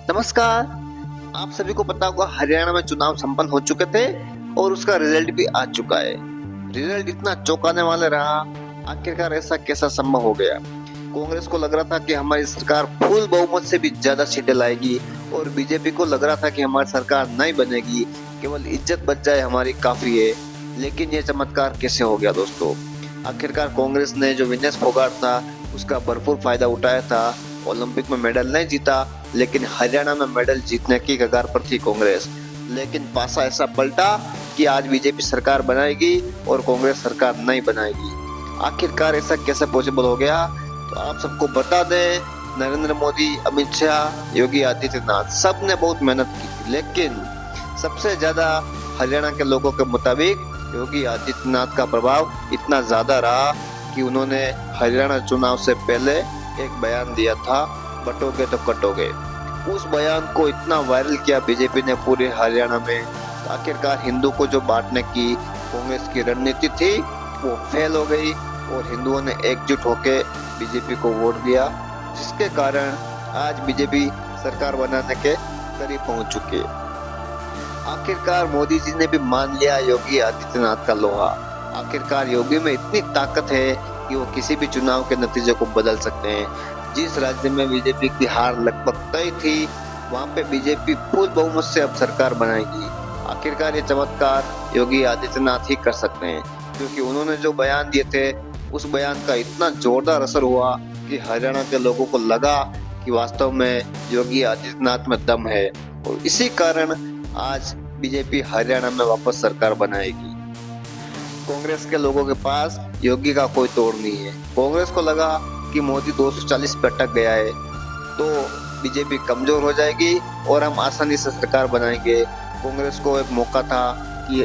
नमस्कार। आप सभी को पता होगा हरियाणा में चुनाव संपन्न हो चुके थे और उसका रिजल्ट भी आ चुका है। रिजल्ट इतना चौंकाने वाला रहा, आखिरकार ऐसा कैसा संभव हो गया। कांग्रेस को लग रहा था कि हमारी सरकार फुल बहुमत से भी ज्यादा सीटें लाएगी और बीजेपी को लग रहा था कि हमारी सरकार नहीं बनेगी, केवल इज्जत बच जाए हमारी काफी है। लेकिन ये चमत्कार कैसे हो गया दोस्तों। आखिरकार कांग्रेस ने जो विनेश फोगाट था उसका भरपूर फायदा उठाया था। ओलंपिक में मेडल नहीं जीता, लेकिन हरियाणा में मेडल जीतने की कगार पर थी कांग्रेस। लेकिन पासा ऐसा पलटा कि आज बीजेपी सरकार बनाएगी और कांग्रेस सरकार नहीं बनाएगी। आखिरकार ऐसा कैसे पॉसिबल हो गया, तो आप सबको बता दें, नरेंद्र मोदी, अमित शाह, योगी आदित्यनाथ सब ने बहुत मेहनत की, लेकिन सबसे ज्यादा हरियाणा के लोगों के मुताबिक योगी आदित्यनाथ का प्रभाव इतना ज्यादा रहा कि उन्होंने हरियाणा चुनाव से पहले एक बयान दिया था, बटोगे तो कटोगे। उस बयान को इतना वायरल किया बीजेपी ने पूरे हरियाणा में। आखिरकार हिंदू को जो बांटने की कांग्रेस की रणनीति थी वो फेल हो गई और हिंदुओं ने एकजुट होकर बीजेपी को वोट दिया, जिसके कारण आज बीजेपी सरकार बनाने के करीब पहुंच चुकी है। आखिरकार मोदी जी ने भी मान लिया योगी आदित्यनाथ का लोहा। आखिरकार योगी में इतनी ताकत है कि वो किसी भी चुनाव के नतीजे को बदल सकते हैं। जिस राज्य में बीजेपी की हार लगभग तय थी, वहां पे बीजेपी फुल बहुमत से अब सरकार बनाएगी। आखिरकार ये चमत्कार योगी आदित्यनाथ ही कर सकते हैं, क्योंकि उन्होंने जो बयान दिए थे उस बयान का इतना जोरदार असर हुआ कि हरियाणा के लोगों को लगा कि वास्तव में योगी आदित्यनाथ में दम है, और इसी कारण आज बीजेपी हरियाणा में वापस सरकार बनाएगी। कांग्रेस के लोगों के पास योगी का कोई तोड़ नहीं है। कांग्रेस को लगा कि मोदी 240 पे अटक गया है तो बीजेपी कमजोर हो जाएगी और हम आसानी से सरकार बनाएंगे। कांग्रेस को एक मौका था कि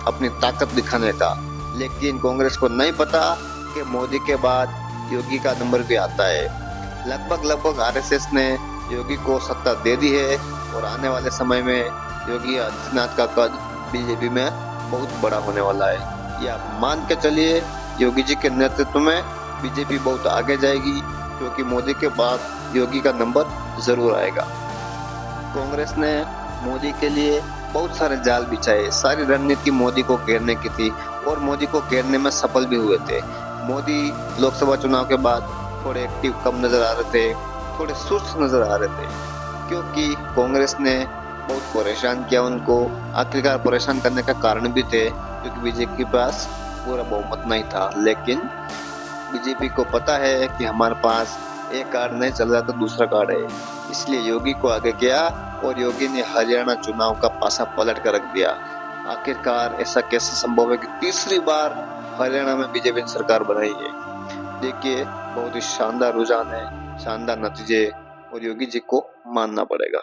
अपनी ताकत दिखाने का, लेकिन कांग्रेस को नहीं पता कि मोदी के बाद योगी का नंबर भी आता है। लगभग आरएसएस ने योगी को सत्ता दे दी है और आने वाले समय में योगी आदित्यनाथ का कद बीजेपी में बहुत बड़ा होने वाला है। ये आप मान के चलिए, योगी जी के नेतृत्व में बीजेपी बहुत आगे जाएगी, क्योंकि मोदी के बाद योगी का नंबर जरूर आएगा। कांग्रेस ने मोदी के लिए बहुत सारे जाल बिछाए, सारी रणनीति मोदी को घेरने की थी और मोदी को घेरने में सफल भी हुए थे। मोदी लोकसभा चुनाव के बाद थोड़े एक्टिव कम नजर आ रहे थे, थोड़े सुस्त नजर आ रहे थे, क्योंकि कांग्रेस ने बहुत परेशान किया उनको। आखिरकार परेशान करने का कारण भी थे, क्योंकि बीजेपी के पास पूरा बहुमत नहीं था। लेकिन बीजेपी को पता है कि हमारे पास एक कार्ड नहीं चल रहा तो दूसरा कार्ड है, इसलिए योगी को आगे किया और योगी ने हरियाणा चुनाव का पासा पलट कर रख दिया। आखिरकार ऐसा कैसे संभव है कि तीसरी बार हरियाणा में बीजेपी ने सरकार बनाई है। देखिए, बहुत ही शानदार रुझान है, शानदार नतीजे, और योगी जी को मानना पड़ेगा।